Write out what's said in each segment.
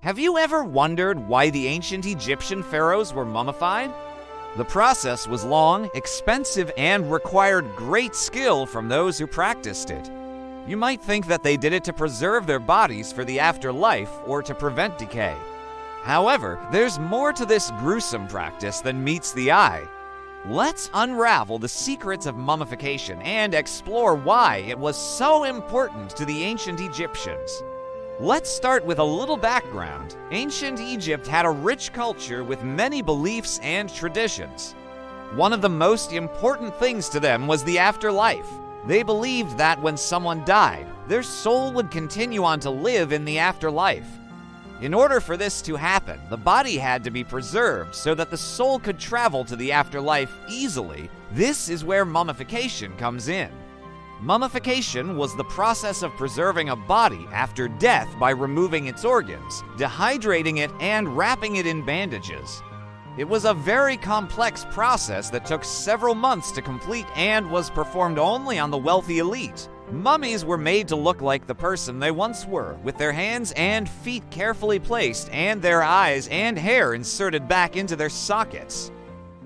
Have you ever wondered why the ancient Egyptian pharaohs were mummified? The process was long, expensive, and required great skill from those who practiced it. You might think that they did it to preserve their bodies for the afterlife or to prevent decay. However, there's more to this gruesome practice than meets the eye. Let's unravel the secrets of mummification and explore why it was so important to the ancient Egyptians. Let's start with a little background. Ancient Egypt had a rich culture with many beliefs and traditions. One of the most important things to them was the afterlife. They believed that when someone died, their soul would continue on to live in the afterlife. In order for this to happen, the body had to be preserved so that the soul could travel to the afterlife easily. This is where mummification comes in. Mummification was the process of preserving a body after death by removing its organs, dehydrating it, and wrapping it in bandages. It was a very complex process that took several months to complete and was performed only on the wealthy elite. Mummies were made to look like the person they once were, with their hands and feet carefully placed and their eyes and hair inserted back into their sockets.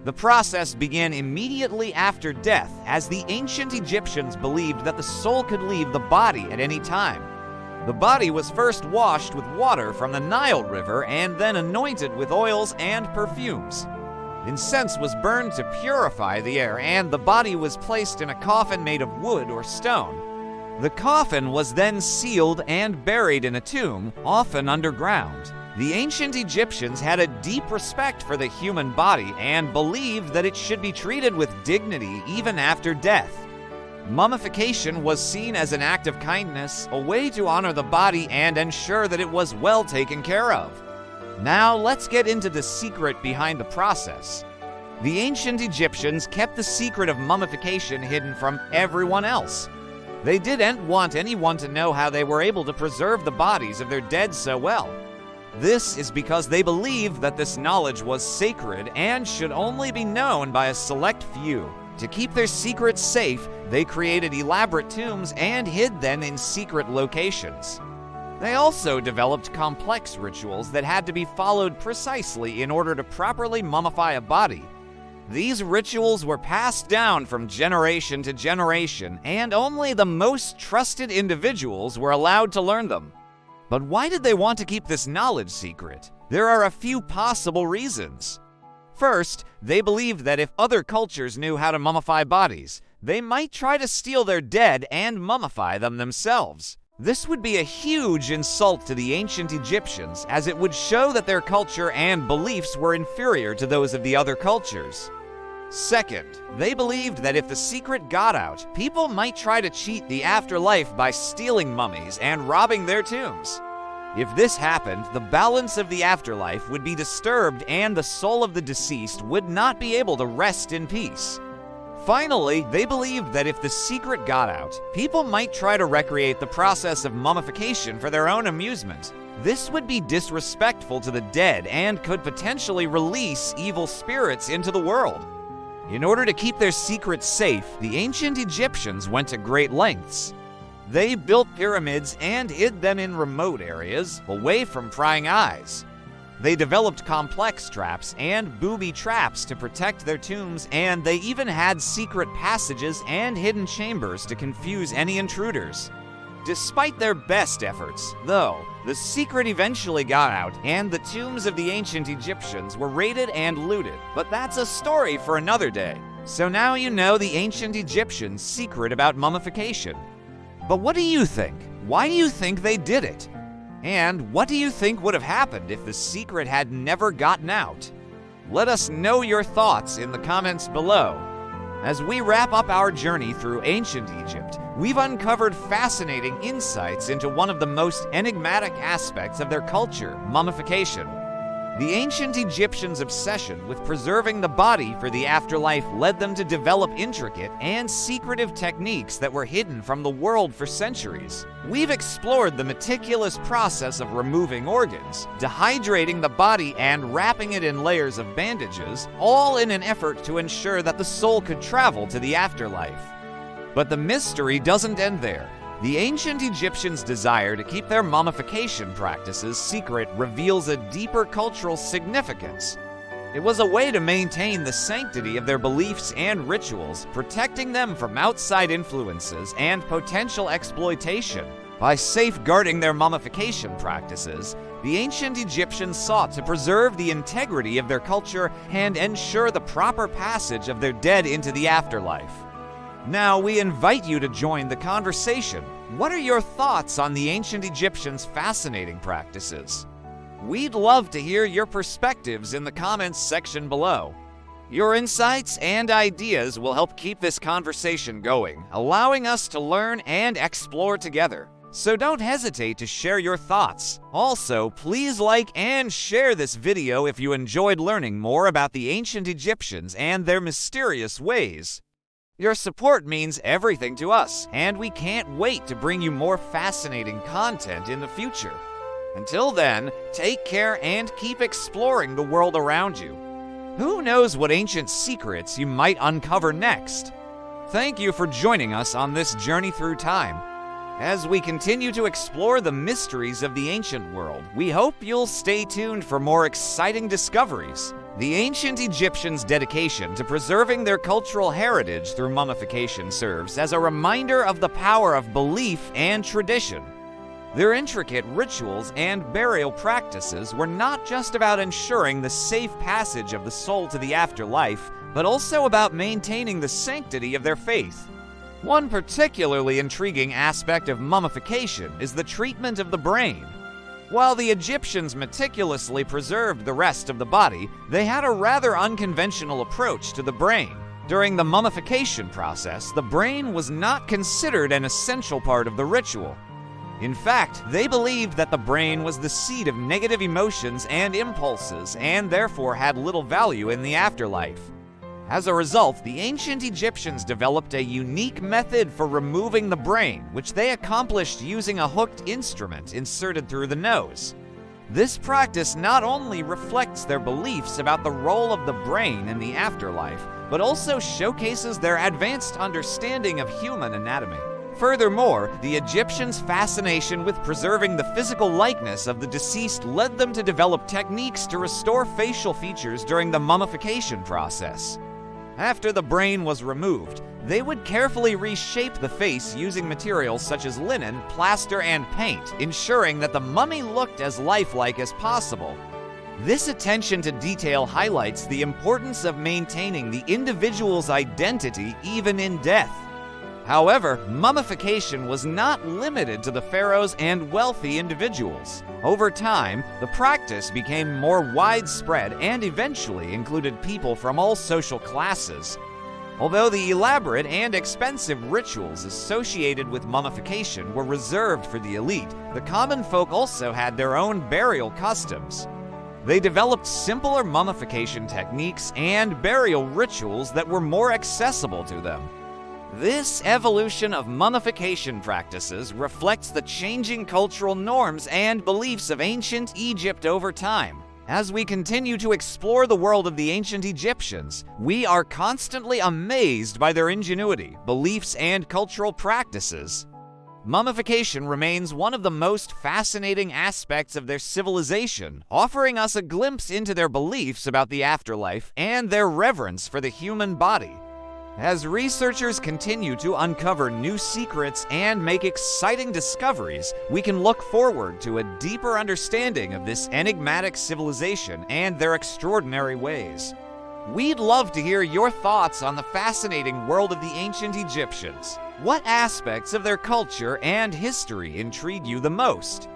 The process began immediately after death, as the ancient Egyptians believed that the soul could leave the body at any time. The body was first washed with water from the Nile River and then anointed with oils and perfumes. Incense was burned to purify the air, and the body was placed in a coffin made of wood or stone. The coffin was then sealed and buried in a tomb, often underground. The ancient Egyptians had a deep respect for the human body and believed that it should be treated with dignity even after death. Mummification was seen as an act of kindness, a way to honor the body and ensure that it was well taken care of. Now let's get into the secret behind the process. The ancient Egyptians kept the secret of mummification hidden from everyone else. They didn't want anyone to know how they were able to preserve the bodies of their dead so well. This is because they believed that this knowledge was sacred and should only be known by a select few. To keep their secrets safe, they created elaborate tombs and hid them in secret locations. They also developed complex rituals that had to be followed precisely in order to properly mummify a body. These rituals were passed down from generation to generation, and only the most trusted individuals were allowed to learn them. But why did they want to keep this knowledge secret? There are a few possible reasons. First, they believed that if other cultures knew how to mummify bodies, they might try to steal their dead and mummify them themselves. This would be a huge insult to the ancient Egyptians, as it would show that their culture and beliefs were inferior to those of the other cultures. Second, they believed that if the secret got out, people might try to cheat the afterlife by stealing mummies and robbing their tombs. If this happened, the balance of the afterlife would be disturbed and the soul of the deceased would not be able to rest in peace. Finally, they believed that if the secret got out, people might try to recreate the process of mummification for their own amusement. This would be disrespectful to the dead and could potentially release evil spirits into the world. In order to keep their secrets safe, the ancient Egyptians went to great lengths. They built pyramids and hid them in remote areas, away from prying eyes. They developed complex traps and booby traps to protect their tombs, and they even had secret passages and hidden chambers to confuse any intruders. Despite their best efforts, though, the secret eventually got out and the tombs of the ancient Egyptians were raided and looted. But that's a story for another day. So now you know the ancient Egyptians' secret about mummification. But what do you think? Why do you think they did it? And what do you think would have happened if the secret had never gotten out? Let us know your thoughts in the comments below. As we wrap up our journey through ancient Egypt, we've uncovered fascinating insights into one of the most enigmatic aspects of their culture, mummification. The ancient Egyptians' obsession with preserving the body for the afterlife led them to develop intricate and secretive techniques that were hidden from the world for centuries. We've explored the meticulous process of removing organs, dehydrating the body, and wrapping it in layers of bandages, all in an effort to ensure that the soul could travel to the afterlife. But the mystery doesn't end there. The ancient Egyptians' desire to keep their mummification practices secret reveals a deeper cultural significance. It was a way to maintain the sanctity of their beliefs and rituals, protecting them from outside influences and potential exploitation. By safeguarding their mummification practices, the ancient Egyptians sought to preserve the integrity of their culture and ensure the proper passage of their dead into the afterlife. Now we invite you to join the conversation. What are your thoughts on the ancient Egyptians' fascinating practices? We'd love to hear your perspectives in the comments section below. Your insights and ideas will help keep this conversation going, allowing us to learn and explore together. So don't hesitate to share your thoughts. Also, please like and share this video if you enjoyed learning more about the ancient Egyptians and their mysterious ways. Your support means everything to us, and we can't wait to bring you more fascinating content in the future. Until then, take care and keep exploring the world around you. Who knows what ancient secrets you might uncover next? Thank you for joining us on this journey through time. As we continue to explore the mysteries of the ancient world, we hope you'll stay tuned for more exciting discoveries. The ancient Egyptians' dedication to preserving their cultural heritage through mummification serves as a reminder of the power of belief and tradition. Their intricate rituals and burial practices were not just about ensuring the safe passage of the soul to the afterlife, but also about maintaining the sanctity of their faith. One particularly intriguing aspect of mummification is the treatment of the brain. While the Egyptians meticulously preserved the rest of the body, they had a rather unconventional approach to the brain. During the mummification process, the brain was not considered an essential part of the ritual. In fact, they believed that the brain was the seat of negative emotions and impulses and therefore had little value in the afterlife. As a result, the ancient Egyptians developed a unique method for removing the brain, which they accomplished using a hooked instrument inserted through the nose. This practice not only reflects their beliefs about the role of the brain in the afterlife, but also showcases their advanced understanding of human anatomy. Furthermore, the Egyptians' fascination with preserving the physical likeness of the deceased led them to develop techniques to restore facial features during the mummification process. After the brain was removed, they would carefully reshape the face using materials such as linen, plaster, and paint, ensuring that the mummy looked as lifelike as possible. This attention to detail highlights the importance of maintaining the individual's identity even in death. However, mummification was not limited to the pharaohs and wealthy individuals. Over time, the practice became more widespread and eventually included people from all social classes. Although the elaborate and expensive rituals associated with mummification were reserved for the elite, the common folk also had their own burial customs. They developed simpler mummification techniques and burial rituals that were more accessible to them. This evolution of mummification practices reflects the changing cultural norms and beliefs of ancient Egypt over time. As we continue to explore the world of the ancient Egyptians, we are constantly amazed by their ingenuity, beliefs, and cultural practices. Mummification remains one of the most fascinating aspects of their civilization, offering us a glimpse into their beliefs about the afterlife and their reverence for the human body. As researchers continue to uncover new secrets and make exciting discoveries, we can look forward to a deeper understanding of this enigmatic civilization and their extraordinary ways. We'd love to hear your thoughts on the fascinating world of the ancient Egyptians. What aspects of their culture and history intrigue you the most?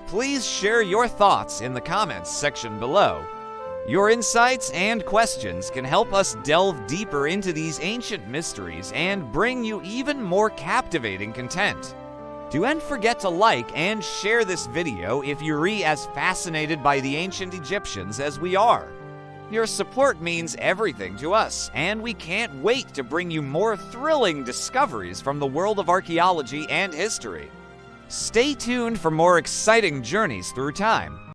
Please share your thoughts in the comments section below. Your insights and questions can help us delve deeper into these ancient mysteries and bring you even more captivating content. Don't forget to like and share this video if you're as fascinated by the ancient Egyptians as we are. Your support means everything to us, and we can't wait to bring you more thrilling discoveries from the world of archaeology and history. Stay tuned for more exciting journeys through time.